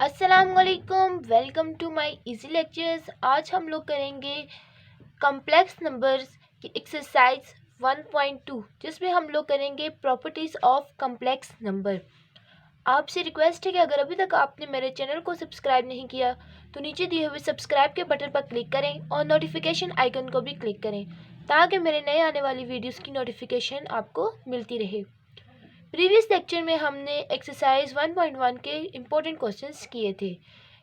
अस्सलामुअलैकुम, welcome to my easy lectures. आज हम लोग करेंगे कॉम्प्लेक्स नंबर्स की एक्सरसाइज 1.2 जिसमें हम लोग करेंगे प्रॉपर्टीज़ ऑफ कॉम्प्लेक्स नंबर। आपसे रिक्वेस्ट है कि अगर अभी तक आपने मेरे चैनल को सब्सक्राइब नहीं किया तो नीचे दिए हुए सब्सक्राइब के बटन पर क्लिक करें और नोटिफिकेशन आइकन को भी क्लिक करें ताकि मेरे नए आने वाली वीडियोस की नोटिफिकेशन आपको मिलती रहे। प्रीवियस लेक्चर में हमने एक्सरसाइज 1.1 के इम्पोर्टेंट क्वेश्चंस किए थे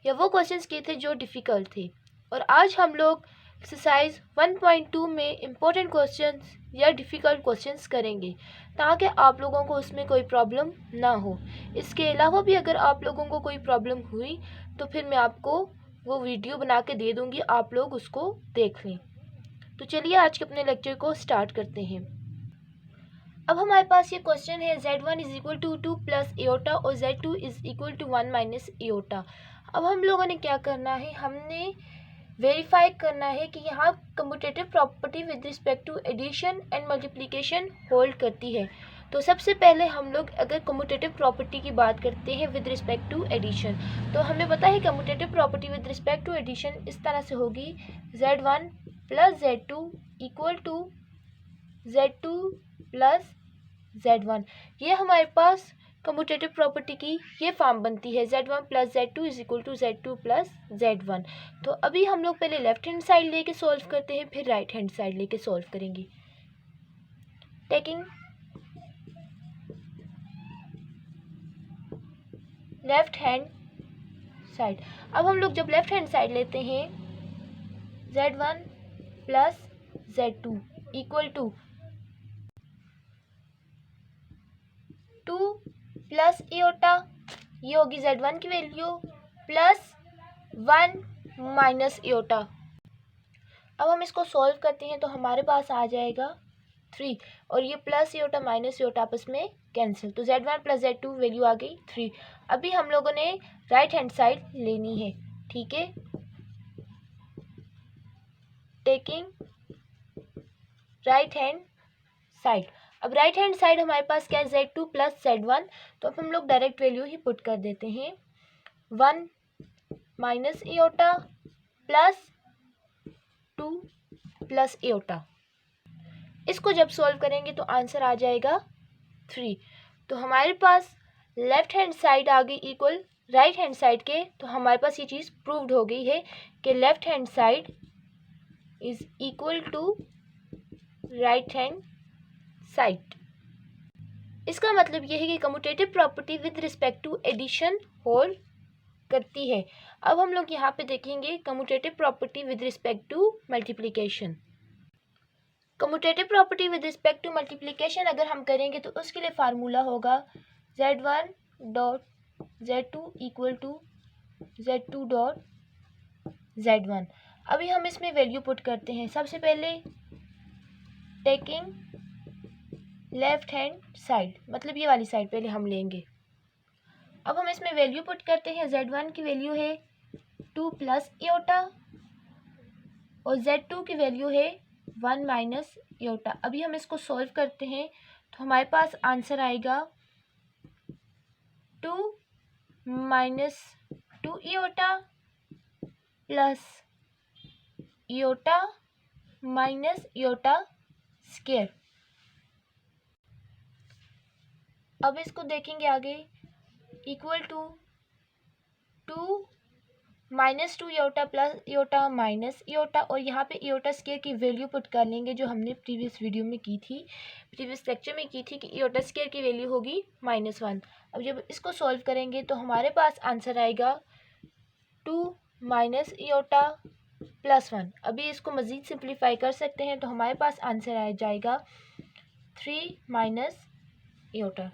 या वो क्वेश्चंस किए थे जो डिफ़िकल्ट थे, और आज हम लोग एक्सरसाइज 1.2 में इम्पोर्टेंट क्वेश्चंस या डिफ़िकल्ट क्वेश्चंस करेंगे ताकि आप लोगों को उसमें कोई प्रॉब्लम ना हो। इसके अलावा भी अगर आप लोगों को कोई प्रॉब्लम हुई तो फिर मैं आपको वो वीडियो बना के दे दूँगी, आप लोग उसको देख लें। तो चलिए आज के अपने लेक्चर को स्टार्ट करते हैं। अब हमारे पास ये क्वेश्चन है z1 is equal to 2 plus iota और z2 is equal to 1 minus iota. अब हम लोगों ने क्या करना है, हमने वेरीफाई करना है कि यहाँ commutative property with respect to addition and multiplication hold करती है। तो सबसे पहले हम लोग अगर कम्यूटेटिव प्रॉपर्टी की बात करते हैं विद रिस्पेक्ट टू एडिशन, तो हमें पता है commutative property with respect to addition इस तरह से होगी z1 plus z2 equal to z2 plus z1। ये हमारे पास कम्यूटेटिव प्रॉपर्टी की ये फॉर्म बनती है z1 plus z2 is equal to z2 plus z1। तो अभी हम लोग पहले लेफ्ट हैंड साइड लेके सॉल्व करते हैं, फिर राइट हैंड साइड लेके सॉल्व करेंगे। टेकिंग लेफ्ट हैंड साइड, अब हम लोग जब लेफ्ट हैंड साइड लेते हैं z1 plus z2 equal to 2 plus iota, ये होगी z1 की वैल्यू, प्लस 1 माइनस एओटा। अब हम इसको सॉल्व करते हैं तो हमारे पास आ जाएगा 3 और ये प्लस एओटा माइनस एओटा आपस में कैंसिल, तो z1 प्लस z2 वैल्यू आ गई 3। अभी हम लोगों ने राइट हैंड साइड लेनी है, ठीक है। टेकिंग राइट हैंड साइड, अब राइट हैंड साइड हमारे पास क्या है z2 प्लस z1, तो अब हम लोग डायरेक्ट वैल्यू ही पुट कर देते हैं 1 minus aorta plus 2 plus aorta. इसको जब सॉल्व करेंगे तो आंसर आ जाएगा 3। तो हमारे पास लेफ्ट हैंड साइड आ गई इक्वल राइट हैंड साइड के, तो हमारे पास ये चीज़ प्रूव्ड हो गई है कि left hand side is equal to right hand side. इसका मतलब यह है कि commutative property with respect to addition hold करती है। अब हम लोग यहाँ पे देखेंगे commutative property with respect to multiplication. Commutative property with respect to multiplication अगर हम करेंगे तो उसके लिए फार्मूला होगा z1 dot z2 equal to z2 dot z1। अभी हम इसमें वैल्यू पुट करते हैं। सबसे पहले टेकिंग लेफ्ट हैंड साइड, मतलब ये वाली साइड पहले हम लेंगे। अब हम इसमें वैल्यू पुट करते हैं। z1 की वैल्यू है 2 प्लस एओटा और z2 की वैल्यू है 1 माइनस एओटा। अभी हम इसको सॉल्व करते हैं तो हमारे पास आंसर आएगा 2 minus 2 iota plus iota minus iota square. अब इसको देखेंगे आगे equal to 2 minus 2 iota plus iota minus iota, और यहाँ पे एओटा स्क्वायर की वैल्यू पुट कर लेंगे जो हमने प्रीवियस वीडियो में की थी, प्रीवियस लेक्चर में की थी कि एओटा स्क्वायर की वैल्यू होगी -1। अब जब इसको सॉल्व करेंगे तो हमारे पास आंसर आएगा 2 माइनस एओटा प्लस 1। अभी इसको मज़ीद सिंप्लीफाई कर सकते हैं तो हमारे पास आंसर आ जाएगा 3 माइनस एओटा।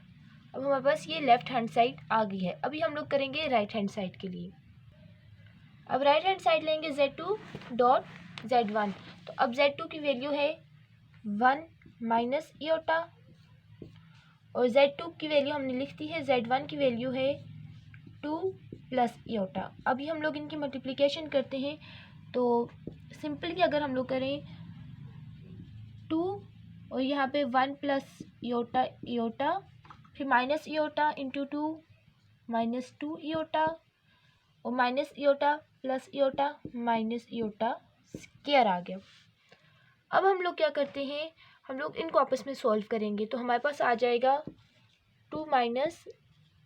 अब हमारे पास ये लेफ्ट हैंड साइड आ गई है। अभी हम लोग करेंगे राइट हैंड साइड के लिए। अब राइट हैंड साइड लेंगे z2 डॉट z1, तो अब z2 की वैल्यू है 1 माइनस एओटा और z2 की वैल्यू हमने लिख दी है, z1 की वैल्यू है 2 प्लस एओटा। अभी हम लोग इनकी मल्टीप्लिकेशन करते हैं तो सिंपली अगर हम लोग करें 2 और यहाँ पे 1 प्लस एओटा एओटा, फिर माइनस एओटा इंटू 2 -2 एओटा और माइनस इयोटा प्लस इयोटा माइनस इयोटा स्क्वायर आ गया। अब हम लोग क्या करते हैं, हम लोग इनको आपस में सॉल्व करेंगे तो हमारे पास आ जाएगा 2 माइनस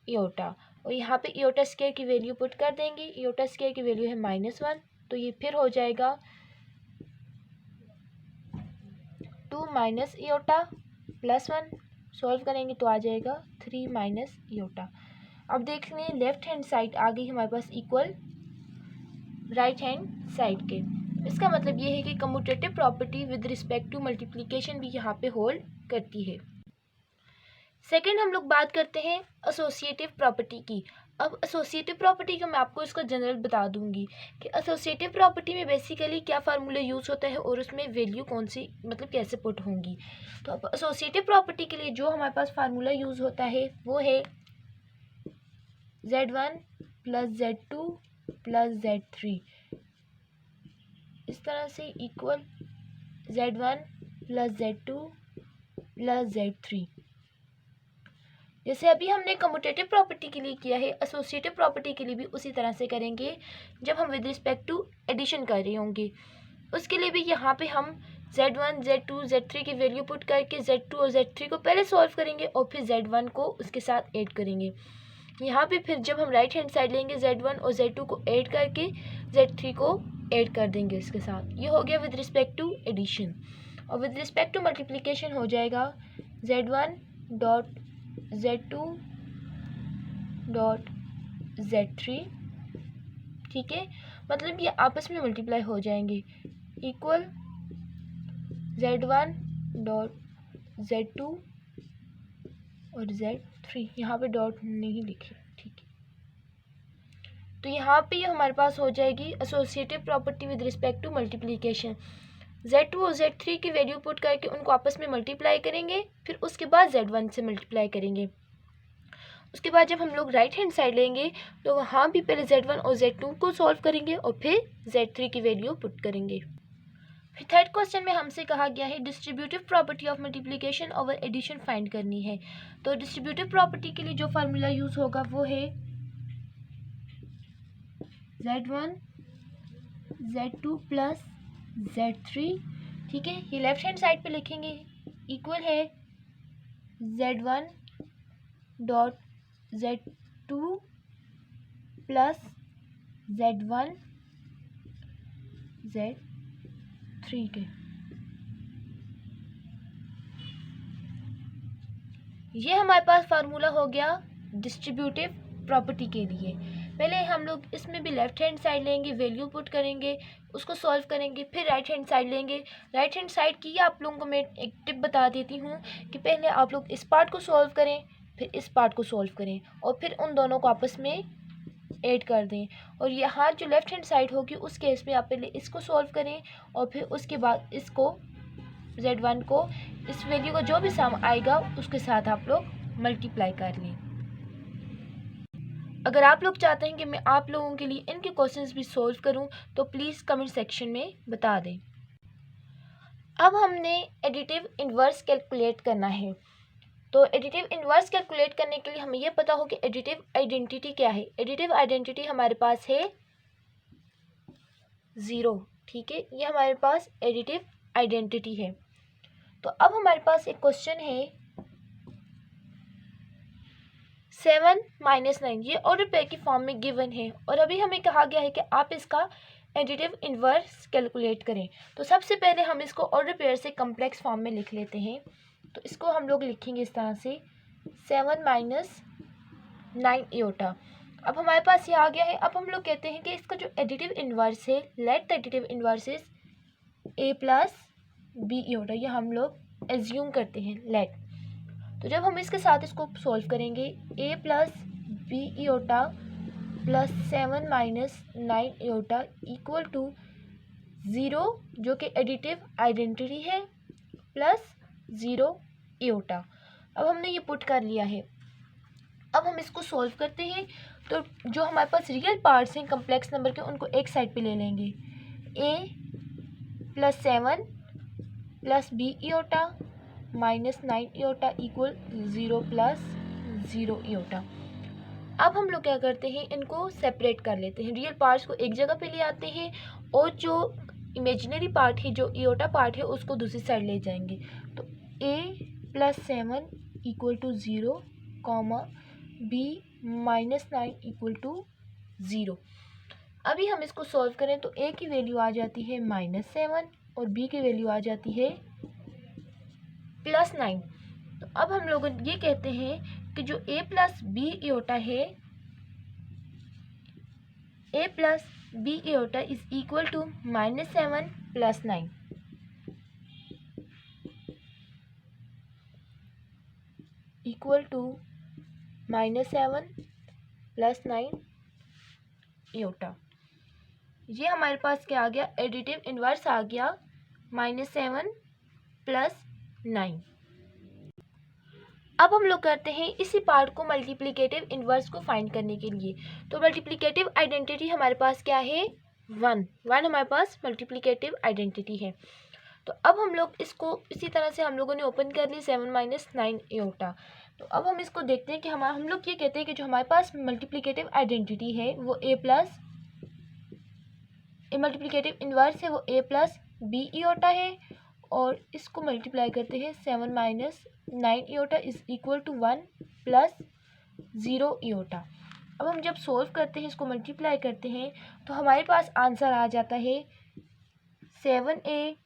इयोटा, और यहाँ पे इयोटा स्क्वायर की वैल्यू पुट कर देंगे। इयोटा स्क्वायर की वैल्यू है -1, तो ये फिर हो जाएगा 2 माइनस इयोटा प्लस 1, सॉल्व करेंगे तो आ जाएगा 3 माइनस इयोटा। अब देख लें लेफ्ट हैंड साइड आ गई हमारे पास इक्वल राइट हैंड साइड के। इसका मतलब ये है कि commutative property with respect to multiplication भी यहाँ पे होल्ड करती है। सेकंड हम लोग बात करते हैं एसोसिएटिव प्रॉपर्टी की। अब एसोसिएटिव प्रॉपर्टी का मैं आपको इसका जनरल बता दूंगी कि एसोसिएटिव प्रॉपर्टी में बेसिकली क्या फार्मूला यूज़ होता है और उसमें वैल्यू कौन सी मतलब कैसे पुट होंगी। तो अब एसोसिएटिव प्रॉपर्टी के लिए जो हमारे पास फार्मूला यूज़ होता है वो है Z1 plus Z2 plus Z3, इस तरह से equal Z1 plus Z2 plus Z3। जैसे अभी हमने कम्यूटेटिव प्रॉपर्टी के लिए किया है, एसोसिएटिव प्रॉपर्टी के लिए भी उसी तरह से करेंगे जब हम विद रिस्पेक्ट टू एडिशन कर रहे होंगे। उसके लिए भी यहाँ पे हम Z1 Z2 Z3 की वैल्यू पुट करके Z2 और Z3 को पहले सॉल्व करेंगे और फिर Z1 को उसके साथ ऐड करेंगे। यहाँ पे फिर जब हम राइट हैंड साइड लेंगे Z1 और Z2 को ऐड करके Z3 को ऐड कर देंगे इसके साथ। ये हो गया विद रिस्पेक्ट टू एडिशन। और विद रिस्पेक्ट टू मल्टीप्लिकेशन हो जाएगा Z1 dot Z2 dot Z3, ठीक है। मतलब ये आपस में मल्टीप्लाई हो जाएंगे इक्वल Z1 डॉट Z2 और Z3, यहाँ पे डॉट नहीं लिखे, ठीक है। तो यहाँ पे ये हमारे पास हो जाएगी associative property with respect to multiplication. Z2 और Z3 की वैल्यू पुट करके उनको आपस में मल्टीप्लाई करेंगे, फिर उसके बाद Z1 से मल्टीप्लाई करेंगे। उसके बाद जब हम लोग राइट हैंड साइड लेंगे तो वहाँ भी पहले Z1 और Z2 को सॉल्व करेंगे और फिर Z3 की वैल्यू पुट करेंगे। फिर थर्ड क्वेश्चन में हमसे कहा गया है distributive property of multiplication over addition find करनी है। तो डिस्ट्रीब्यूटिव प्रॉपर्टी के लिए जो फार्मूला यूज़ होगा वो है Z1 Z2 प्लस Z3, ठीक है। ये लेफ्ट हैंड साइड पे लिखेंगे इक्वल है Z1 dot Z2 plus Z1 Z3 के। ये हमारे पास फार्मूला हो गया डिस्ट्रीब्यूटिव प्रॉपर्टी के लिए। पहले हम लोग इसमें भी लेफ्ट हैंड साइड लेंगे, वैल्यू पुट करेंगे, उसको सॉल्व करेंगे, फिर राइट हैंड साइड लेंगे। राइट हैंड साइड की आप लोगों को मैं एक टिप बता देती हूँ कि पहले आप लोग इस पार्ट को सॉल्व करें, फिर इस पार्ट को सॉल्व करें और फिर उन दोनों को आपस में ऐड कर दें। और यहाँ जो लेफ्ट हैंड साइड होगी उस केस में आप पहले इसको सॉल्व करें और फिर उसके बाद इसको Z1 को इस वैल्यू का जो भी सम आएगा उसके साथ आप लोग मल्टीप्लाई कर लें। अगर आप लोग चाहते हैं कि मैं आप लोगों के लिए इनके क्वेश्चंस भी सॉल्व करूं तो प्लीज़ कमेंट सेक्शन में बता दें। अब हमने एडिटिव इन्वर्स कैलकुलेट करना है। तो एडिटिव इन्वर्स कैलकुलेट करने के लिए हमें यह पता हो कि एडिटिव आइडेंटिटी क्या है। एडिटिव आइडेंटिटी हमारे पास है 0, ठीक है। ये हमारे पास एडिटिव आइडेंटिटी है। तो अब हमारे पास एक क्वेश्चन है 7 माइनस 9, ये ऑर्डर पेयर की फॉर्म में गिवन है और अभी हमें कहा गया है कि आप इसका एडिटिव इन्वर्स कैलकुलेट करें। तो सबसे पहले हम इसको ऑर्डर पेयर से कम्प्लेक्स फॉर्म में लिख लेते हैं। तो इसको हम लोग लिखेंगे इस तरह से 7 माइनस 9 इयोटा। अब हमारे पास ये आ गया है। अब हम लोग कहते हैं कि इसका जो एडिटिव इन्वर्स है, let the additive inverse is a plus B iota, ये हम लोग एज्यूम करते हैं लेट। तो जब हम इसके साथ इसको सॉल्व करेंगे a plus B iota plus 7 minus 9 iota equal to 0 जो कि एडिटिव आइडेंटिटी है प्लस 0 इयोटा। अब हमने ये पुट कर लिया है। अब हम इसको सॉल्व करते हैं। तो जो हमारे पास रियल पार्ट्स हैं कम्प्लेक्स नंबर के उनको एक साइड पे ले लेंगे। a plus 7 plus B iota minus 9 iota equal 0 plus 0 iota. अब हम लोग क्या करते हैं, इनको सेपरेट कर लेते हैं। रियल पार्ट्स को एक जगह पे ले आते हैं और जो इमेजिनरी पार्ट है, जो इयोटा पार्ट है, उसको दूसरी साइड ले जाएंगे। तो a+7 equal to 0, b-9 equal to 0। अभी हम इसको सॉल्व करें तो a की वैल्यू आ जाती है -7 और b की वैल्यू आ जाती है +9। तो अब हम लोग ये कहते हैं कि जो a प्लस बी इयोटा है, a plus B iota is equal to -7 + 9। Equal to -7 + 9 iota. ये हमारे पास क्या आ गया, एडिटिव इन्वर्स आ गया -7 + 9। अब हम लोग करते हैं इसी पार्ट को मल्टीप्लिकेटिव इन्वर्स को फाइंड करने के लिए। तो मल्टीप्लिकेटिव आइडेंटिटी हमारे पास क्या है, 1 हमारे पास मल्टीप्लिकेटिव आइडेंटिटी है। तो अब हम लोग इसको इसी तरह से हम लोगों ने ओपन कर ली 7 - 9 इयोटा। तो अब हम इसको देखते हैं कि हम लोग ये कहते हैं कि जो हमारे पास मल्टीप्लिकेटिव आइडेंटिटी है वो मल्टीप्लिकेटिव इन्वर्स है वो a+ b इयोटा है, और इसको मल्टीप्लाई करते हैं 7 - 9 इयोटा इज इक्वल टू 1 + 0 इयोटा। अब हम जब सोल्व करते हैं, इसको मल्टीप्लाई करते हैं, तो हमारे पास आंसर आ जाता है 7a -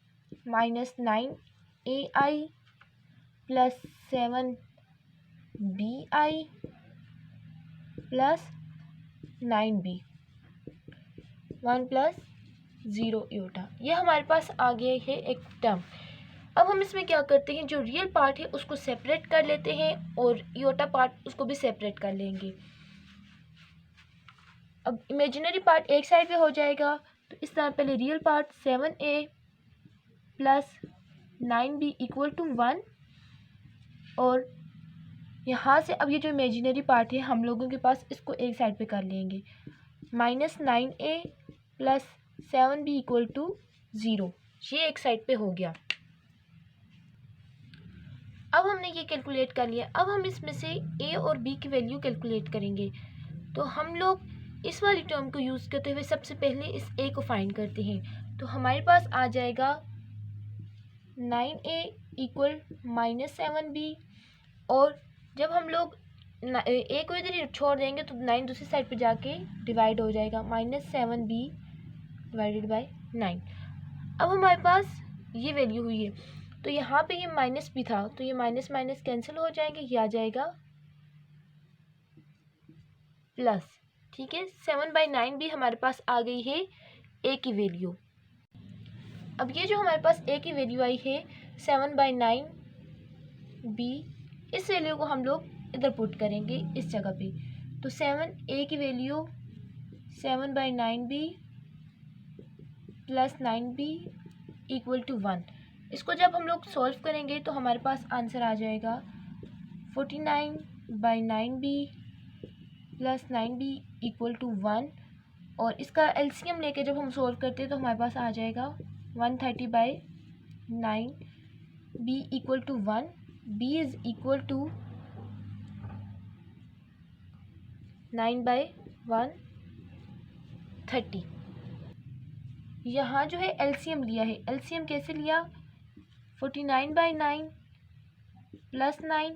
9ai + 7bi + 9b, 1 + 0 इयोटा। ये हमारे पास आ गया है एक टर्म। अब हम इसमें क्या करते हैं, जो रियल पार्ट है उसको सेपरेट कर लेते हैं और इयोटा पार्ट उसको भी सेपरेट कर लेंगे। अब इमेजिनरी पार्ट एक साइड पे हो जाएगा। तो इस तरह पहले real part 7a + 9b equal to 1, और यहाँ से अब ये जो इमेजिनरी पार्ट है हम लोगों के पास, इसको एक साइड पे कर लेंगे। -9a + 7b इक्वल टू 0, ये एक साइड पे हो गया। अब हमने ये कैलकुलेट कर लिया। अब हम इसमें से a और b की वैल्यू कैलकुलेट करेंगे। तो हम लोग इस वाली टर्म को यूज़ करते हुए सबसे पहले इस a को फाइंड करते हैं। तो हमारे पास आ जाएगा 9a इक्वल -7b, और जब हम लोग a को इधर ही छोड़ देंगे तो 9 दूसरी साइड पे जाके डिवाइड हो जाएगा, -7b / 9। अब हमारे पास ये वैल्यू हुई है। तो यहाँ पे ये माइनस भी था, तो ये माइनस माइनस कैंसिल हो जाएंगे, ये आ जाएगा प्लस। ठीक है, 7/9 भी हमारे पास आ गई है a की वैल्यू। अब ये जो हमारे पास a की वैल्यू आई है 7/9 b, इस वैल्यू को हम लोग इधर पुट करेंगे इस जगह पे। तो a की value 7/9 b + 9b equal to 1। इसको जब हम लोग सॉल्व करेंगे तो हमारे पास आंसर आ जाएगा 49/9b + 9b इक्वल टू 1, और इसका एलसीएम लेके जब हम सॉल्व करते हैं तो हमारे पास आ जाएगा 130/9, b equal to 1, b is equal to 9/130। यहाँ जो है एलसीएम लिया है, एलसीएम कैसे लिया, 49/9 + 9,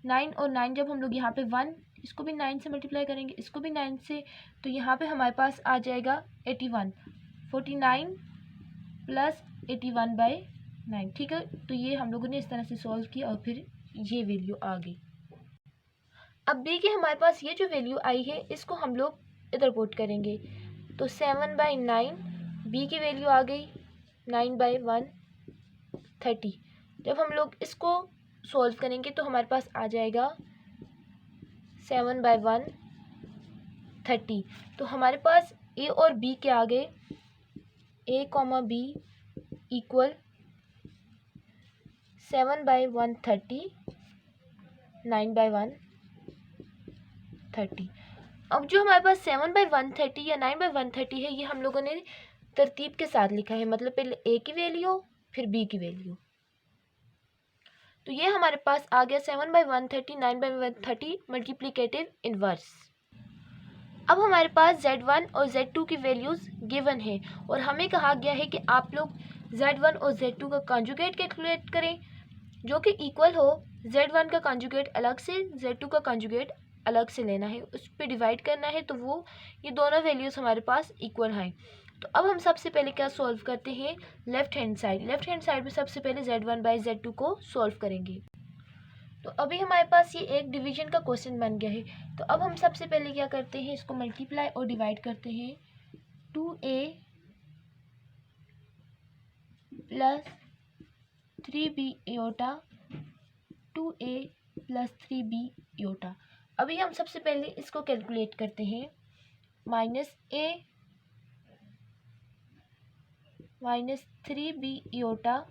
9 और 9 जब हम लोग यहाँ पे 1, इसको भी 9 से मल्टीप्लाई करेंगे, इसको भी 9 से, तो यहाँ पे हमारे पास आ जाएगा 81, 49 + 81/9। ठीक है, तो ये हम लोगों ने इस तरह से सॉल्व किया और फिर ये वैल्यू आ गई। अब b की हमारे पास ये जो वैल्यू आई है इसको हम लोग इधर पुट करेंगे। तो 7/9 b की वैल्यू आ गई 9/130। जब हम लोग इसको सॉल्व करेंगे तो हमारे पास आ जाएगा 7/130। तो हमारे पास a और b क्या आ गए, a, b इक्वल 7/130, 9/130। अब जो हमारे पास 7/130 या 9/130 है, ये हम लोगों ने तरतीब के साथ लिखा है, मतलब पहले a की वैल्यू फिर b की वैल्यू। तो ये हमारे पास आ गया 7/130, 9/130 मल्टीप्लिकेटिव इन्वर्स। अब हमारे पास Z1 और Z2 की वैल्यूज़ गिवन है और हमें कहा गया है कि आप लोग Z1 और Z2 का कॉन्जुगेट कैलकुलेट करें जो कि इक्वल हो Z1 का कॉन्जुगेट अलग से Z2 का कॉन्जुगेट अलग से लेना है, उस पर डिवाइड करना है तो वो ये दोनों वैल्यूज़ हमारे पास इक्वल हैं। तो अब हम सबसे पहले क्या सॉल्व करते हैं, लेफ्ट हैंड साइड में सबसे पहले Z1/Z2 को सॉल्व करेंगे। तो अभी हमारे पास ये एक डिवीजन का क्वेश्चन बन गया है। तो अब हम सबसे पहले क्या करते हैं, इसको मल्टीप्लाई और डिवाइड करते हैं। 2a plus 3b iota 2a plus 3b iota. अभी हम सबसे पहले इसको कैलकुलेट करते हैं। -a minus 3b iota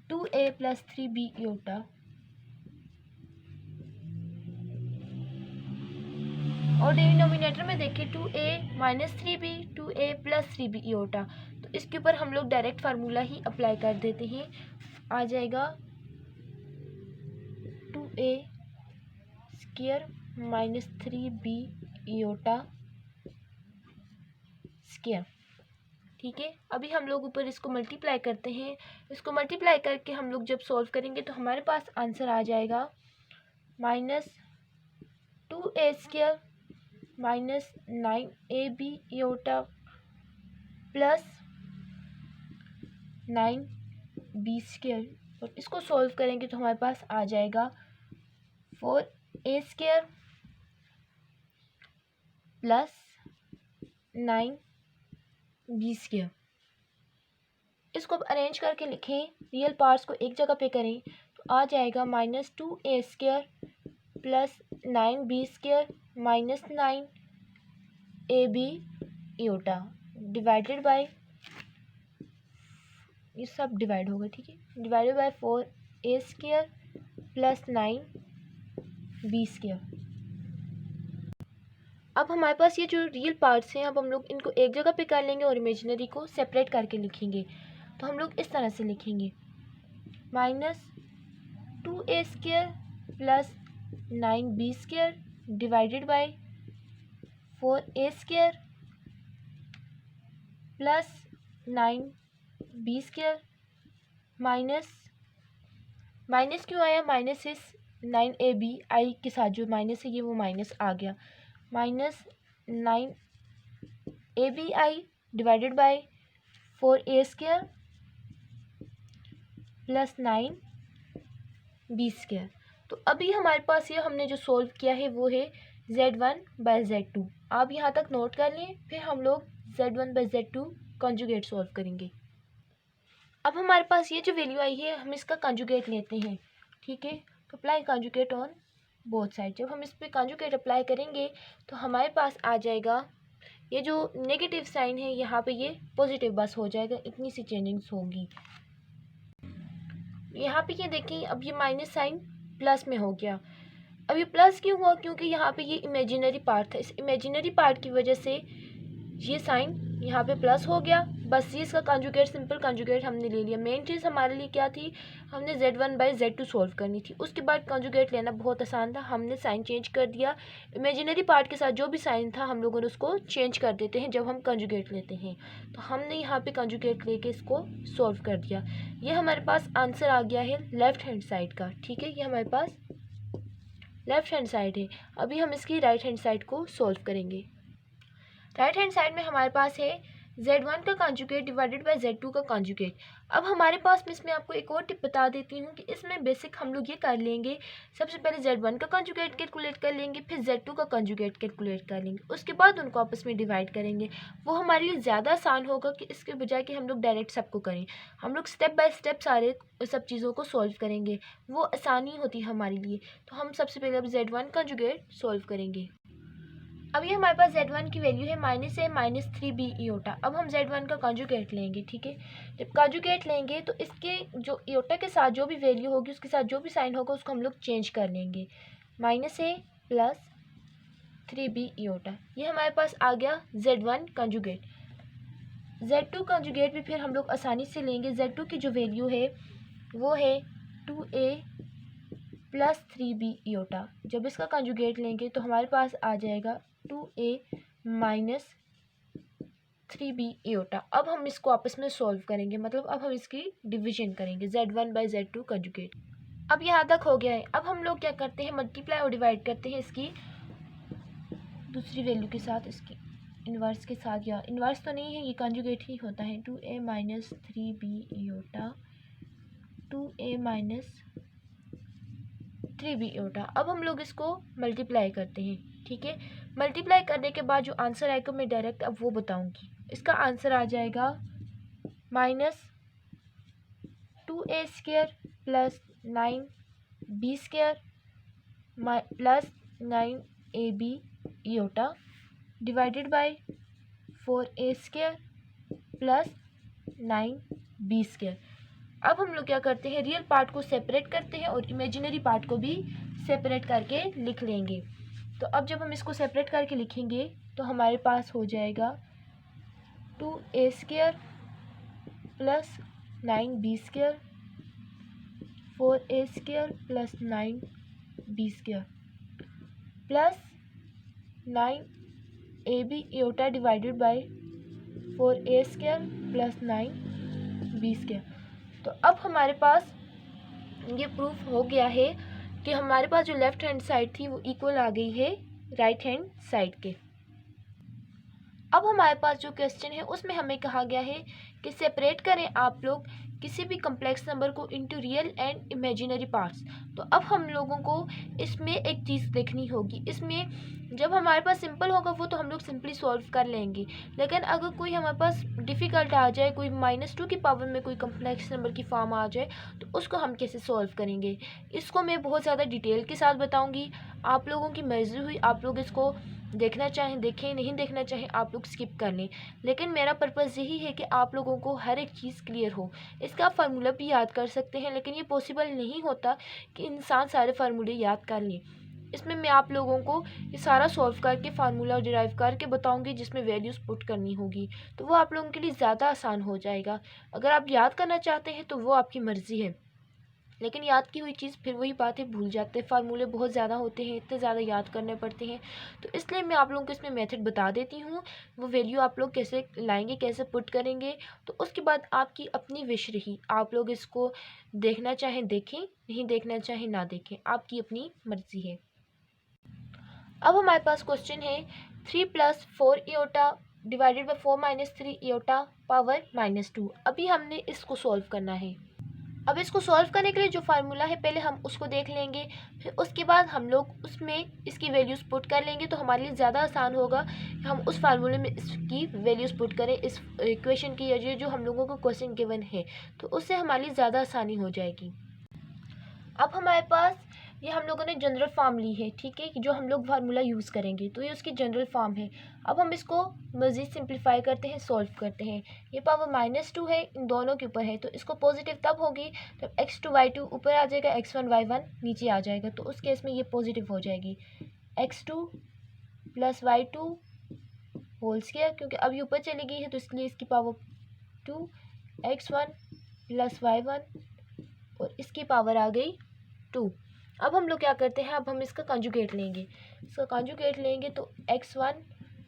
2a plus 3b iota और डिनोमिनेटर में देखिए 2a minus 3b 2a plus 3b iota. तो इसके ऊपर हम लोग डायरेक्ट फार्मूला ही अप्लाई कर देते हैं। आ जाएगा 2a square minus 3b iota square. ठीक है, अभी हम लोग ऊपर इसको मल्टीप्लाई करते हैं। इसको मल्टीप्लाई करके हम लोग जब सॉल्व करेंगे तो हमारे पास आंसर आ जाएगा -2a square minus 9ab iota plus 9b square. और इसको सॉल्व करेंगे तो हमारे पास आ जाएगा 4a square plus 9b square. इसको अब अरेंज करके लिखें, रियल पार्ट्स को एक जगह पे करें तो आ जाएगा -2a square plus 9b square minus 9ab iota divided by, ये सब डिवाइड होगा, ठीक है, divided by 4a square plus 9b square. अब हमारे पास ये जो रियल पार्ट्स हैं, अब हम लोग इनको एक जगह पे कर लेंगे और इमेजिनरी को सेपरेट करके लिखेंगे। तो हम लोग इस तरह से लिखेंगे -2a square plus 9b square divided by 4a square plus 9b square minus क्यों आया, माइनस इस 9ab आई के साथ जो माइनस है ये वो माइनस आ गया, minus 9ab I divided by 4a square plus 9b square. तो अभी हमारे पास ये हमने जो सोल्व किया है वो है Z1/Z2। आप यहाँ तक नोट कर लें, फिर हम लोग Z1/Z2 कॉन्जुगेट सॉल्व करेंगे। अब हमारे पास ये जो वैल्यू आई है हम इसका कॉन्जुगेट लेते हैं, ठीक है। तो apply conjugate on both side. जब हम इस पर कॉन्जुगेट अप्लाई करेंगे तो हमारे पास आ जाएगा ये जो नेगेटिव साइन है यहाँ पे ये पॉजिटिव बस हो जाएगा, इतनी सी चेंजिंग्स होंगी। यहाँ पे ये देखें, अब ये माइनस साइन प्लस में हो गया। अब ये प्लस क्यों हुआ, क्योंकि यहाँ पे ये इमेजिनरी पार्ट था, इस इमेजिनरी पार्ट की वजह से ये साइन यहाँ पे प्लस हो गया। बस ये इसका कॉन्जुगेट, सिंपल कॉन्जुगेट हमने ले लिया। मेन चीज़ हमारे लिए क्या थी, हमने Z1/Z2 सॉल्व करनी थी। उसके बाद कॉन्जुगेट लेना बहुत आसान था, हमने साइन चेंज कर दिया। इमेजिनरी पार्ट के साथ जो भी साइन था हम लोगों ने उसको चेंज कर देते हैं जब हम कॉन्जुगेट लेते हैं। तो हमने यहाँ पे कॉन्जुगेट लेके इसको सॉल्व कर दिया। ये हमारे पास आंसर आ गया है लेफ्ट हैंड साइड का, ठीक है। ये हमारे पास लेफ्ट हैंड साइड है। अभी हम इसकी राइट हैंड साइड को सॉल्व करेंगे। राइट हैंड साइड में हमारे पास है Z1 का कॉन्जुगेट डिवाइडेड बाय Z2 का कॉन्जुगेट। अब हमारे पास में इसमें आपको एक और टिप बता देती हूँ कि इसमें बेसिक हम लोग ये कर लेंगे, सबसे पहले Z1 का कॉन्जुगेट कैलकुलेट कर लेंगे, फिर Z2 का कॉन्जुगेट कैलकुलेट कर लेंगे, उसके बाद उनको आपस में डिवाइड करेंगे। वो हमारे लिए ज़्यादा आसान होगा कि इसके बजाय कि हम लोग डायरेक्ट सबको करें। हम लोग स्टेप बाय स्टेप सारे सब चीज़ों को सॉल्व करेंगे, वो आसानी होती है हमारे लिए। तो हम सबसे पहले अब Z1 कॉन्जुगेट सॉल्व करेंगे। अब ये हमारे पास Z1 की वैल्यू है -a माइनस 3b आयोटा। अब हम Z1 का कॉन्जुगेट लेंगे, ठीक है। जब कॉन्जुगेट लेंगे तो इसके जो आयोटा के साथ जो भी वैल्यू होगी उसके साथ जो भी साइन होगा उसको हम लोग चेंज कर लेंगे। -a प्लस 3b आयोटा, ये हमारे पास आ गया Z1 कॉन्जुगेट। Z2 कॉन्जुगेट भी फिर हम लोग आसानी से लेंगे। Z2 की जो वैल्यू है वो है 2a प्लस 3b इयोटा। जब इसका कंजुगेट लेंगे तो हमारे पास आ जाएगा 2a माइनस 3b इयोटा। अब हम इसको आपस में सॉल्व करेंगे, मतलब अब हम इसकी डिवीजन करेंगे z1/z2 कंजुगेट। अब यहाँ तक हो गया है। अब हम लोग क्या करते हैं, मल्टीप्लाई और डिवाइड करते हैं इसकी दूसरी वैल्यू के साथ, इसकी इन्वर्स के साथ, या इन्वर्स तो नहीं है, ये कंजुगेट ही होता है। 2a minus 3b इयोटा 2a minus 3b इयोटा। अब हम लोग इसको मल्टीप्लाई करते हैं, ठीक है। मल्टीप्लाई करने के बाद जो आंसर आएगा मैं डायरेक्ट अब वो बताऊंगी। इसका आंसर आ जाएगा minus 2a square plus 9b square plus 9ab iota divided by 4a square plus 9b square. अब हम लोग क्या करते हैं, रियल पार्ट को सेपरेट करते हैं और इमेजिनरी पार्ट को भी सेपरेट करके लिख लेंगे। तो अब जब हम इसको सेपरेट करके लिखेंगे तो हमारे पास हो जाएगा 2a square plus 9b square 4a square plus 9b square plus 9ab iota divided by 4a square plus 9b square. तो अब हमारे पास ये प्रूफ हो गया है कि हमारे पास जो लेफ्ट हैंड साइड थी वो इक्वल आ गई है राइट हैंड साइड के। अब हमारे पास जो क्वेश्चन है उसमें हमें कहा गया है कि सेपरेट करें आप लोग किसी भी कम्प्लेक्स नंबर को into real and imaginary parts. तो अब हम लोगों को इसमें एक चीज़ देखनी होगी, इसमें जब हमारे पास सिंपल होगा वो तो हम लोग सिंपली सॉल्व कर लेंगे, लेकिन अगर कोई हमारे पास डिफ़िकल्ट आ जाए, कोई -2 की पावर में कोई कम्प्लेक्स नंबर की फॉर्म आ जाए, तो उसको हम कैसे सॉल्व करेंगे, इसको मैं बहुत ज़्यादा डिटेल के साथ बताऊँगी। आप लोगों की मर्ज़ी हुई, आप लोग इसको देखना चाहें देखें, नहीं देखना चाहें आप लोग स्किप कर लें, लेकिन मेरा पर्पज़ यही है कि आप लोगों को हर एक चीज़ क्लियर हो। इसका फार्मूला भी याद कर सकते हैं, लेकिन ये पॉसिबल नहीं होता कि इंसान सारे फार्मूले याद कर लें। इसमें मैं आप लोगों को ये सारा सॉल्व करके फार्मूला डिराइव करके बताऊंगी, जिसमें वैल्यूज़ पुट करनी होगी, तो वो आप लोगों के लिए ज़्यादा आसान हो जाएगा। अगर आप याद करना चाहते हैं तो वो आपकी मर्ज़ी है, लेकिन याद की हुई चीज़ फिर वही बात है, भूल जाते हैं। फार्मूले बहुत ज़्यादा होते हैं, इतने ज़्यादा याद करने पड़ते हैं, तो इसलिए मैं आप लोगों को इसमें मेथड बता देती हूँ। वो वैल्यू आप लोग कैसे लाएंगे, कैसे पुट करेंगे, तो उसके बाद आपकी अपनी विश रही। आप लोग इसको देखना चाहें देखें, नहीं देखना चाहें ना देखें, आपकी अपनी मर्ज़ी है। अब हमारे पास क्वेश्चन है 3 + 4 इयोटा डिवाइडेड बाई 4 - 3 इयोटा पावर -2। अभी हमने इसको सॉल्व करना है। अब इसको सॉल्व करने के लिए जो फार्मूला है पहले हम उसको देख लेंगे, फिर उसके बाद हम लोग उसमें इसकी वैल्यूज़ पुट कर लेंगे, तो हमारे लिए ज़्यादा आसान होगा कि हम उस फार्मूले में इसकी वैल्यूज़ पुट करें, इस इक्वेशन की, या जो हम लोगों को क्वेश्चन गिवन है, तो उससे हमारे लिए ज़्यादा आसानी हो जाएगी। अब हमारे पास ये हम लोगों ने जनरल फॉर्म ली है, ठीक है, कि जो हम लोग फार्मूला यूज़ करेंगे, तो ये उसकी जनरल फॉर्म है। अब हम इसको मज़ीद सिंप्लीफाई करते हैं, सॉल्व करते हैं। ये पावर -2 है, इन दोनों के ऊपर है, तो इसको पॉजिटिव तब होगी जब x2 y2 ऊपर आ जाएगा, x1 y1 नीचे आ जाएगा, तो उस केस में ये पॉजिटिव हो जाएगी। x2 + y2 होल स्क्वायर, क्योंकि अब ये ऊपर चली गई है तो इसलिए इसकी पावर 2, x1 + y1 और इसकी पावर आ गई 2। अब हम लोग क्या करते हैं, अब हम इसका कंजुगेट लेंगे। इसका कंजुगेट लेंगे तो x1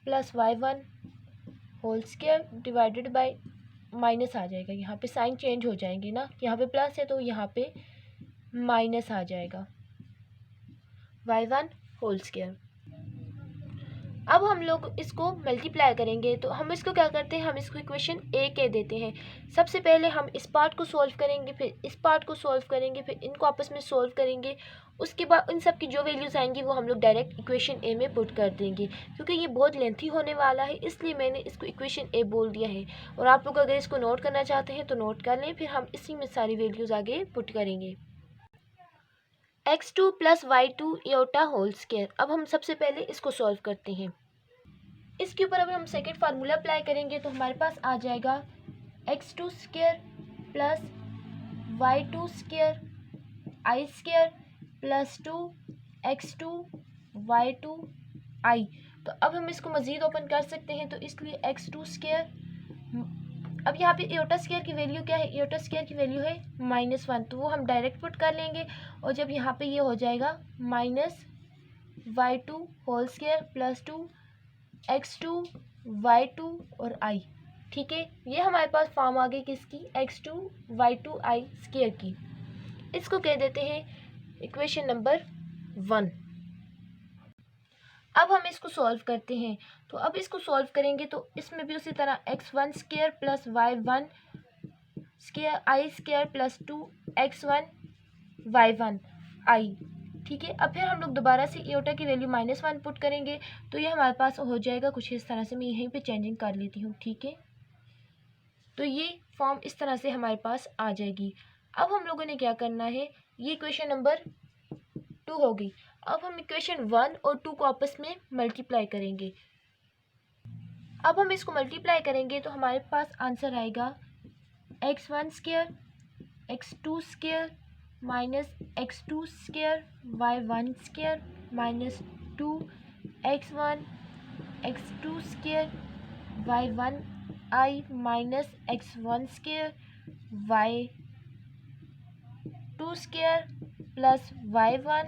+ y1 whole square divided by minus आ जाएगा, यहाँ पे साइन चेंज हो जाएंगे ना, यहाँ पे प्लस है तो यहाँ पे माइनस आ जाएगा, y1 होल स्क्वायर। अब हम लोग इसको मल्टीप्लाई करेंगे, तो हम इसको क्या करते हैं, हम इसको इक्वेशन ए कह देते हैं। सबसे पहले हम इस पार्ट को सॉल्व करेंगे, फिर इस पार्ट को सॉल्व करेंगे, फिर इनको आपस में सॉल्व करेंगे। उसके बाद इन सब की जो वैल्यूज़ आएंगी वो हम लोग डायरेक्ट इक्वेशन ए में पुट कर देंगे। क्योंकि ये बहुत लेंथी होने वाला है, इसलिए मैंने इसको इक्वेशन ए बोल दिया है। और आप लोग अगर इसको नोट करना चाहते हैं तो नोट कर लें, फिर हम इसी में सारी वैल्यूज़ आगे पुट करेंगे। x2 + y2 इयोटा whole square. अब हम सबसे पहले इसको सॉल्व करते हैं। इसके ऊपर अगर हम सेकेंड फार्मूला अप्लाई करेंगे तो हमारे पास आ जाएगा x2 square + y2 square i square + 2 x2 y2 i। तो अब हम इसको मज़ीद ओपन कर सकते हैं, तो इसलिए x2 स्क्वायर अब यहाँ पे एयोटा स्क्वायर की वैल्यू क्या है, एयोटा स्क्वायर की वैल्यू है -1, तो वो हम डायरेक्ट पुट कर लेंगे। और जब यहाँ पे ये हो जाएगा -y2 whole square plus 2 x2 y2 और i। ठीक है, ये हमारे पास फॉर्म आ गई किसकी, x2 y2 i स्क्वायर की। इसको कह देते हैं इक्वेशन नंबर 1। अब हम इसको सॉल्व करते हैं। तो अब इसको सॉल्व करेंगे तो इसमें भी उसी तरह x1 square plus y1 square i square plus 2 x1 y1 i। ठीक है, अब फिर हम लोग दोबारा से एयोटा की वैल्यू -1 पुट करेंगे तो ये हमारे पास हो जाएगा कुछ इस तरह से। मैं यहीं पे चेंजिंग कर लेती हूँ। ठीक है, तो ये फॉर्म इस तरह से हमारे पास आ जाएगी। अब हम लोगों ने क्या करना है, ये इक्वेशन नंबर 2 हो गई। अब हम इक्वेशन 1 और 2 को आपस में मल्टीप्लाई करेंगे। अब हम इसको मल्टीप्लाई करेंगे तो हमारे पास आंसर आएगा x1 square x2 square minus x2 square y1 square minus 2 x1 x2 square y1 i minus x1 square y2 square plus y1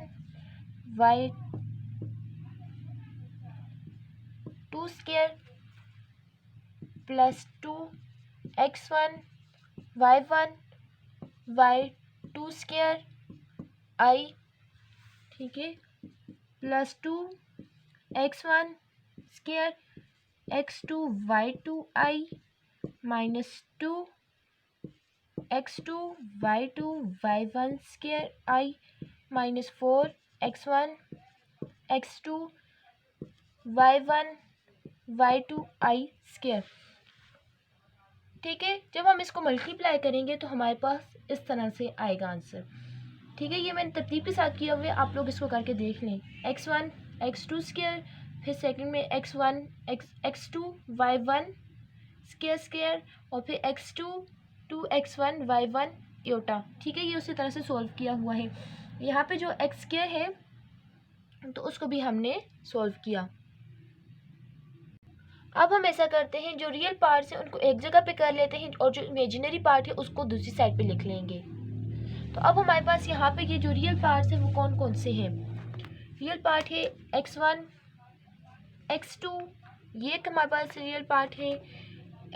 y2 square plus 2 x1 y1 y2 square i। ठीक है, plus 2 x1 square x2 y2 i minus 2 x2 y2 y1 square i minus 4 x1 x2 y1 y2 i square. ठीक है, जब हम इसको multiply करेंगे तो हमारे पास इस तरह से आएगा आंसर। ठीक है, ये मैंने तरतीब के साथ किया हुआ है, आप लोग इसको करके देख लें। x1 x2 स्क्वायर, फिर सेकंड में x1 x2 y1 square square और फिर x2 2x1 y1 एयोटा। ठीक है, ये उसी तरह से सॉल्व किया हुआ है। यहाँ पे जो x स्क्वायर है तो उसको भी हमने सॉल्व किया। अब हम ऐसा करते हैं, जो रियल पार्ट्स हैं उनको एक जगह पे कर लेते हैं और जो इमेजिनरी पार्ट है उसको दूसरी साइड पे लिख लेंगे। तो अब हमारे पास यहाँ पे ये जो रियल पार्ट्स हैं वो कौन कौन से हैं। रियल पार्ट है x1 x2, ये एक हमारे पास रियल पार्ट है।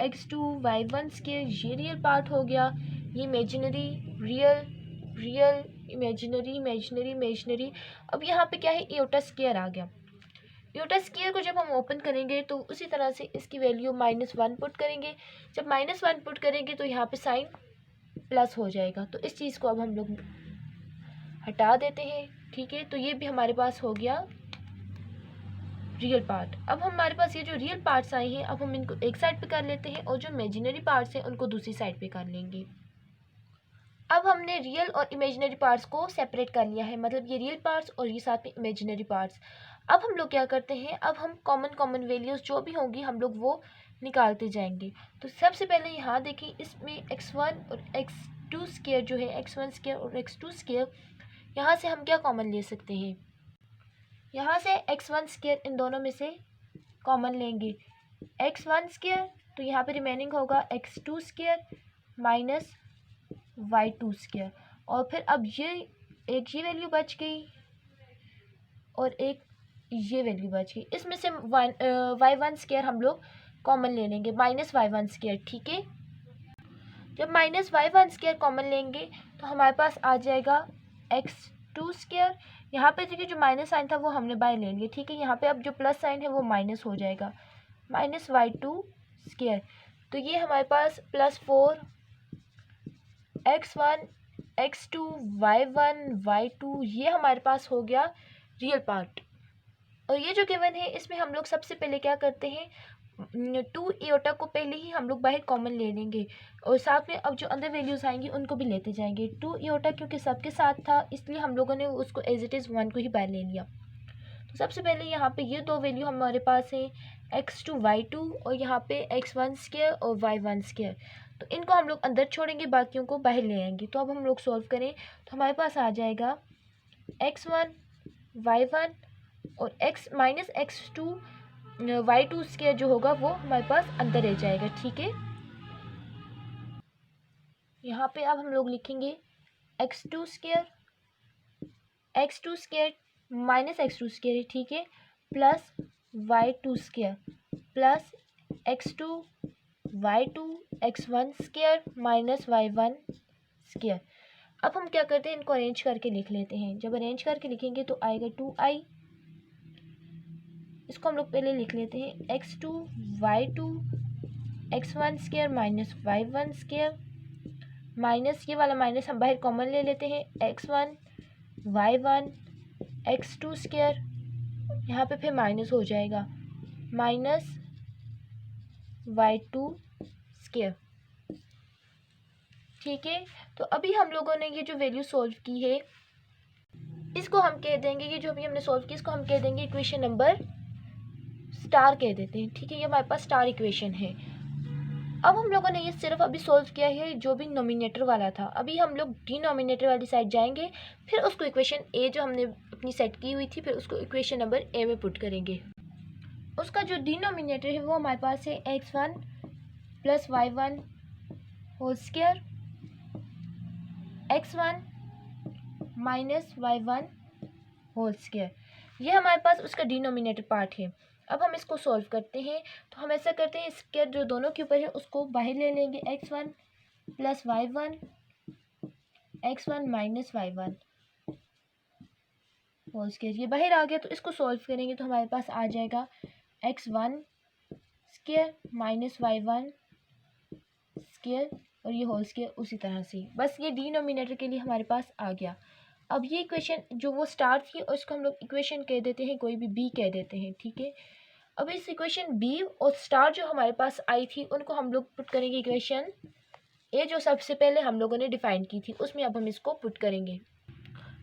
x2 y1 स्क्वायर, ये रियल पार्ट हो गया। ये imaginary real real imaginary imaginary imaginary. अब यहाँ पे क्या है, एयोटा स्क्वायर आ गया। एयोटा स्क्वायर को जब हम ओपन करेंगे तो उसी तरह से इसकी वैल्यू -1 पुट करेंगे। जब -1 पुट करेंगे तो यहाँ पे साइन प्लस हो जाएगा, तो इस चीज़ को अब हम लोग हटा देते हैं। ठीक है, तो ये भी हमारे पास हो गया रियल पार्ट। अब हमारे पास ये जो रियल पार्ट्स आए हैं अब हम इनको एक साइड पे कर लेते हैं और जो इमेजिनरी पार्ट्स हैं उनको दूसरी साइड पे कर लेंगे। अब हमने रियल और इमेजिनरी पार्ट्स को सेपरेट कर लिया है, मतलब ये रियल पार्ट्स और ये साथ में इमेजिनरी पार्ट्स। अब हम लोग क्या करते हैं, अब हम कॉमन वैल्यूज़ जो भी होंगी हम लोग वो निकालते जाएंगे। तो सबसे पहले यहाँ देखिए, इसमें x1 और x2 स्क्वायर जो है, x1 स्क्वायर और x2 स्क्वायर, यहाँ से हम क्या कॉमन ले सकते हैं, यहाँ से x1 स्क्वायर इन दोनों में से कॉमन लेंगे। x1 स्क्वायर तो यहाँ पे रिमेनिंग होगा x2 square minus y2 square, और फिर अब एक ये वैल्यू बच गई और एक ये वैल्यू बच गई। इसमें से y1 स्क्वायर हम लोग कॉमन ले लेंगे, माइनस y1 स्क्वायर। ठीक है, जब माइनस y1 स्क्वायर कॉमन लेंगे तो हमारे पास आ जाएगा x2 स्क्वायर। यहाँ पे देखिए जो माइनस साइन था वो हमने बाय ले लिया। ठीक है, यहाँ पे अब जो प्लस साइन है वो माइनस हो जाएगा, माइनस y2 स्क्वायर। तो ये हमारे पास +4 x1 x2 y1 y2, ये हमारे पास हो गया रियल पार्ट। और ये जो गिवन है इसमें हम लोग सबसे पहले क्या करते हैं, 2 एयोटा को पहले ही हम लोग बाहर कॉमन ले लेंगे और साथ में अब जो अंदर वैल्यूज़ आएंगी उनको भी लेते जाएंगे। 2 एयोटा क्योंकि सबके साथ था इसलिए हम लोगों ने उसको एज इट इज़ 1 को ही बाहर ले लिया। तो सबसे पहले यहाँ पे ये दो वैल्यू हमारे पास है x2 y2 और यहाँ पे x1 स्क्वायर और y1 स्क्वायर, तो इनको हम लोग अंदर छोड़ेंगे, बाकियों को बाहर ले आएंगे। तो अब हम लोग सॉल्व करें तो हमारे पास आ जाएगा x1 y1 और x minus x2 y2 square जो होगा वो हमारे पास अंदर रह जाएगा। ठीक है, यहाँ पे अब हम लोग लिखेंगे x2 square minus x2 square, ठीक है, plus y2 square plus x2 y2 x1 square minus y1 square. अब हम क्या करते हैं, इनको अरेंज करके लिख लेते हैं। जब अरेंज करके लिखेंगे तो आएगा 2i। इसको हम लोग पहले लिख लेते हैं x2 y2 x1 square minus y1 square minus ये वाला माइनस हम बाहर कॉमन ले लेते हैं, x1 y1 x2 स्क्वायर, यहाँ पे फिर माइनस हो जाएगा माइनस y2 स्क्वायर, ठीक है। तो अभी हम लोगों ने ये जो वैल्यू सॉल्व की है इसको हम कह देंगे, ये जो अभी हमने सॉल्व की इसको हम कह देंगे इक्वेशन नंबर स्टार कह देते हैं, ठीक है। ये हमारे पास स्टार इक्वेशन है। अब हम लोगों ने ये सिर्फ अभी सॉल्व किया है जो भी नोमिनेटर वाला था। अभी हम लोग डिनोमिनेटर वाली साइड जाएंगे, फिर उसको इक्वेशन ए जो हमने अपनी सेट की हुई थी फिर उसको इक्वेशन नंबर ए में पुट करेंगे। उसका जो डिनोमिनेटर है वो हमारे पास है x1 plus y1 whole square x1 minus y1 whole square, ये हमारे पास उसका डिनोमिनेटर पार्ट है। अब हम इसको सॉल्व करते हैं, तो हम ऐसा करते हैं स्क्वायर जो दोनों के ऊपर है उसको बाहर ले लेंगे, x1 plus y1 x1 minus y1 whole square, ये बाहर आ गया। तो इसको सॉल्व करेंगे तो हमारे पास आ जाएगा x1 square minus y1 square और ये होल स्क्वायर उसी तरह से, बस ये डिनोमिनेटर के लिए हमारे पास आ गया। अब ये इक्वेशन जो वो स्टार थी और इसको हम लोग इक्वेशन कह देते हैं, कोई भी बी कह देते हैं, ठीक है। अब इस इक्वेशन बी और स्टार जो हमारे पास आई थी उनको हम लोग पुट करेंगे इक्वेशन ए जो सबसे पहले हम लोगों ने डिफाइन की थी उसमें, अब हम इसको पुट करेंगे।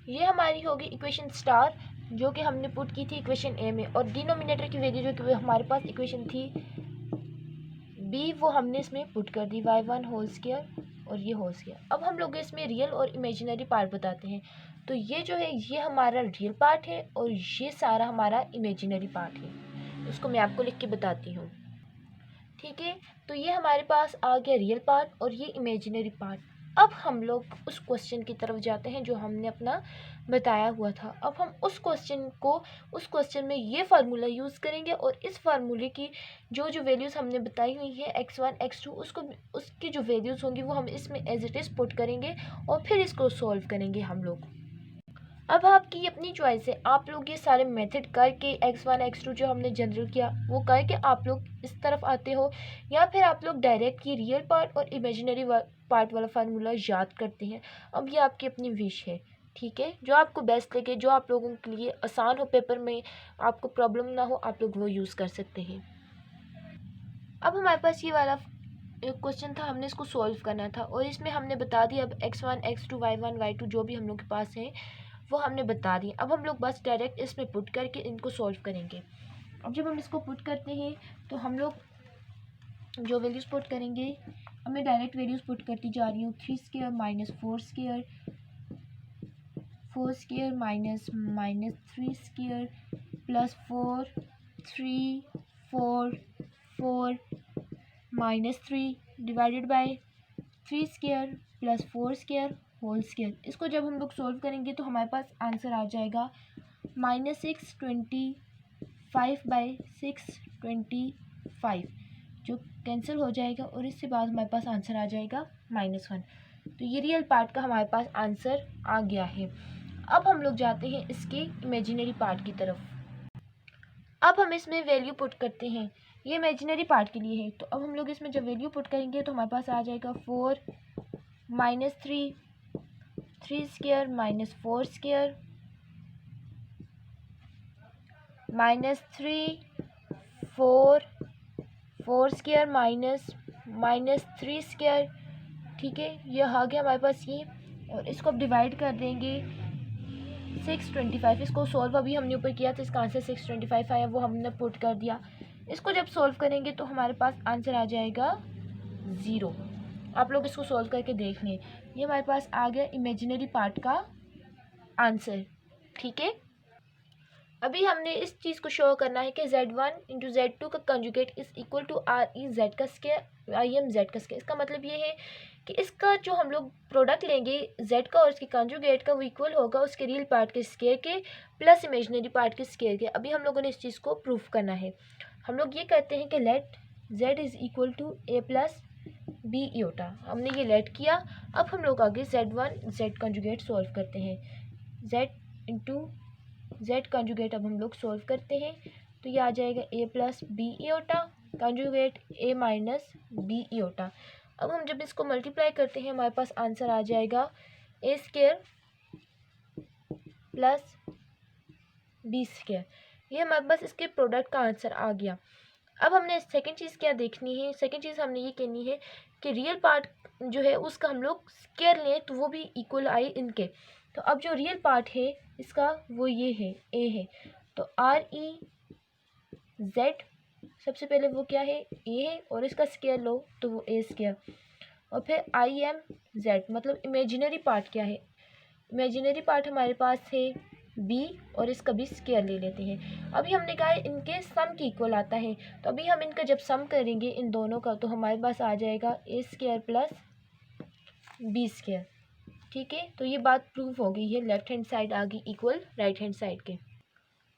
ये हमारी होगी इक्वेशन स्टार जो कि हमने पुट की थी इक्वेशन ए में, और डिनोमिनेटर की वैल्यू जो कि हमारे पास इक्वेशन थी बी वो हमने इसमें पुट कर दी y1 होल स्क्वायर और ये होल स्क्वायर। अब हम लोग इसमें रियल और इमेजिनरी पार्ट बताते हैं, तो ये जो है ये हमारा रियल पार्ट है और ये सारा हमारा इमेजिनरी पार्ट है, उसको मैं आपको लिख के बताती हूँ, ठीक है। तो ये हमारे पास आ गया रियल पार्ट और ये इमेजिनरी पार्ट। अब हम लोग उस क्वेश्चन की तरफ जाते हैं जो हमने अपना बताया हुआ था। अब हम उस क्वेश्चन में ये फार्मूला यूज़ करेंगे और इस फार्मूले की जो जो वैल्यूज़ हमने बताई हुई है x1 x2 उसकी जो वैल्यूज़ होंगी वो हम इसमें एज इट इज़ पुट करेंगे और फिर इसको सॉल्व करेंगे हम लोग। अब आपकी अपनी चॉइस है, आप लोग ये सारे मेथड करके x1 x2 जो हमने जनरल किया वो करके आप लोग इस तरफ आते हो, या फिर आप लोग डायरेक्ट ये रियल पार्ट और इमेजिनरी पार्ट वाला फार्मूला याद करते हैं। अब ये आपकी अपनी विश है, ठीक है, जो आपको बेस्ट लगे, जो आप लोगों के लिए आसान हो, पेपर में आपको प्रॉब्लम ना हो, आप लोग वो यूज़ कर सकते हैं। अब हमारे पास ये वाला एक क्वेश्चन था, हमने इसको सॉल्व करना था और इसमें हमने बता दिया अब x1 x2 y1 y2 जो भी हम लोग के पास है वो हमने बता दी। अब हम लोग बस डायरेक्ट इसमें पुट करके इनको सॉल्व करेंगे। अब जब हम इसको पुट करते हैं तो हम लोग जो वैल्यूज़ पुट करेंगे, अब मैं डायरेक्ट वैल्यूज़ पुट करती जा रही हूँ, 3 square minus 4 square, 4 square minus 3 square plus 4 3 4 4 minus 3 divided by 3 square plus 4 square whole square. इसको जब हम लोग सॉल्व करेंगे तो हमारे पास आंसर आ जाएगा -625/625 जो कैंसिल हो जाएगा और इससे बाद हमारे पास आंसर आ जाएगा -1। तो ये रियल पार्ट का हमारे पास आंसर आ गया है। अब हम लोग जाते हैं इसके इमेजिनरी पार्ट की तरफ। अब हम इसमें वैल्यू पुट करते हैं, ये इमेजिनरी पार्ट के लिए है। तो अब हम लोग इसमें जब वैल्यू पुट करेंगे तो हमारे पास आ जाएगा 4 minus 3 square minus 4 square minus 3 4 square minus 3 square, ठीक है, ये आ गया हमारे पास ये। और इसको अब डिवाइड कर देंगे 625। इसको सॉल्व अभी हमने ऊपर किया था, इसका आंसर 625 आया, वो हमने पुट कर दिया। इसको जब सॉल्व करेंगे तो हमारे पास आंसर आ जाएगा 0। आप लोग इसको सॉल्व करके देख लें, ये हमारे पास आ गया इमेजिनरी पार्ट का आंसर, ठीक है। अभी हमने इस चीज़ को शो करना है कि Z1 इंटू Z2 का conjugate is equal to RE Z का स्क्वायर IM Z का स्क्वायर। इसका मतलब ये है कि इसका जो हम लोग प्रोडक्ट लेंगे Z का और इसके कंजुगेट का वो इक्वल होगा उसके रियल पार्ट के स्क्वायर के प्लस इमेजिनरी पार्ट के स्क्वायर के। अभी हम लोगों ने इस चीज़ को प्रूफ करना है। हम लोग ये कहते हैं कि let Z is equal to A plus B iota. हमने ये लेट किया। अब हम लोग आगे Z1 Z कंजुगेट सॉल्व करते हैं। Z इंटू Z कंजुगेट अब हम लोग सॉल्व करते हैं तो ये आ जाएगा A plus B iota conjugate A minus B iota. अब हम जब इसको मल्टीप्लाई करते हैं हमारे पास आंसर आ जाएगा A square plus B square. ये हमारे पास इसके प्रोडक्ट का आंसर आ गया। अब हमने सेकंड चीज़ क्या देखनी है, सेकंड चीज़ हमने ये कहनी है कि रियल पार्ट जो है उसका हम लोग स्क्वायर लें तो वो भी इक्वल आए इनके। तो अब जो रियल पार्ट है इसका वो ये है A है, तो RE Z सबसे पहले वो क्या है A है और इसका स्क्वायर लो तो वो A स्क्वायर, और फिर IM Z मतलब इमेजिनरी पार्ट क्या है, इमेजिनरी पार्ट हमारे पास है B और इसका भी स्क्वायर ले लेते हैं। अभी हमने कहा है इनके सम की इक्वल आता है, तो अभी हम इनका जब सम करेंगे इन दोनों का तो हमारे पास आ जाएगा A square plus B square. ठीक है, तो ये बात प्रूफ हो गई है, लेफ्ट हैंड साइड आ गई इक्वल राइट हैंड साइड के।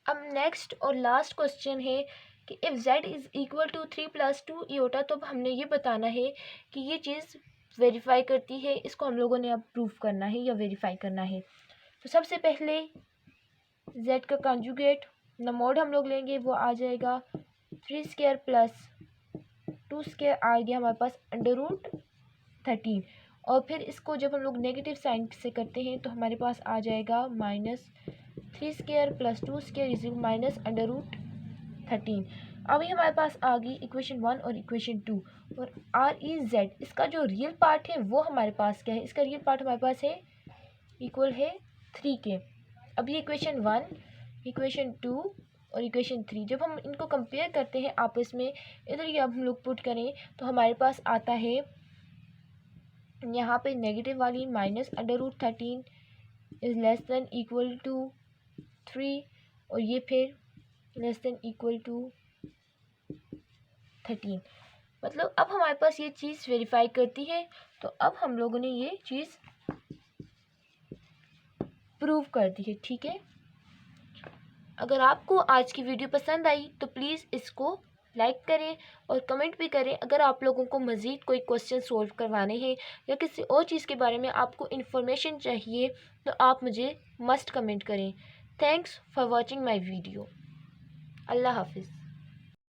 अब नेक्स्ट और लास्ट क्वेश्चन है कि if Z is equal to 3 plus 2 iota, तो अब हमने ये बताना है कि ये चीज़ वेरीफाई करती है, इसको हम लोगों ने अब प्रूफ करना है या वेरीफाई करना है। तो सबसे पहले Z का कंजुगेट नमोड हम लोग लेंगे, वो आ जाएगा 3 स्क्वायर प्लस 2 स्क्वायर आ गया हमारे पास √13, और फिर इसको जब हम लोग नेगेटिव साइन से करते हैं तो हमारे पास आ जाएगा -3 square plus 2 square is minus √13। अभी हमारे पास आ गई इक्वेशन 1 और इक्वेशन 2, और REZ इसका जो रियल पार्ट है वो हमारे पास क्या है, इसका रियल पार्ट हमारे पास है इक्वल है 3 के। अब ये इक्वेशन 1, इक्वेशन 2 और इक्वेशन 3 जब हम इनको कंपेयर करते हैं आपस में, इधर ये अब हम लोग पुट करें तो हमारे पास आता है यहाँ पे नेगेटिव वाली -√13 is less than equal to 3, और ये फिर लेस देन इक्वल टू 13। मतलब अब हमारे पास ये चीज़ वेरीफाई करती है, तो अब हम लोगों ने ये चीज़ प्रूव कर दी है। ठीक है, अगर आपको आज की वीडियो पसंद आई तो प्लीज़ इसको लाइक करें और कमेंट भी करें। अगर आप लोगों को मज़ीद कोई क्वेश्चन सॉल्व करवाने हैं या किसी और चीज़ के बारे में आपको इन्फॉर्मेशन चाहिए तो आप मुझे मस्ट कमेंट करें। Thanks for watching my video. अल्लाह हाफिज़।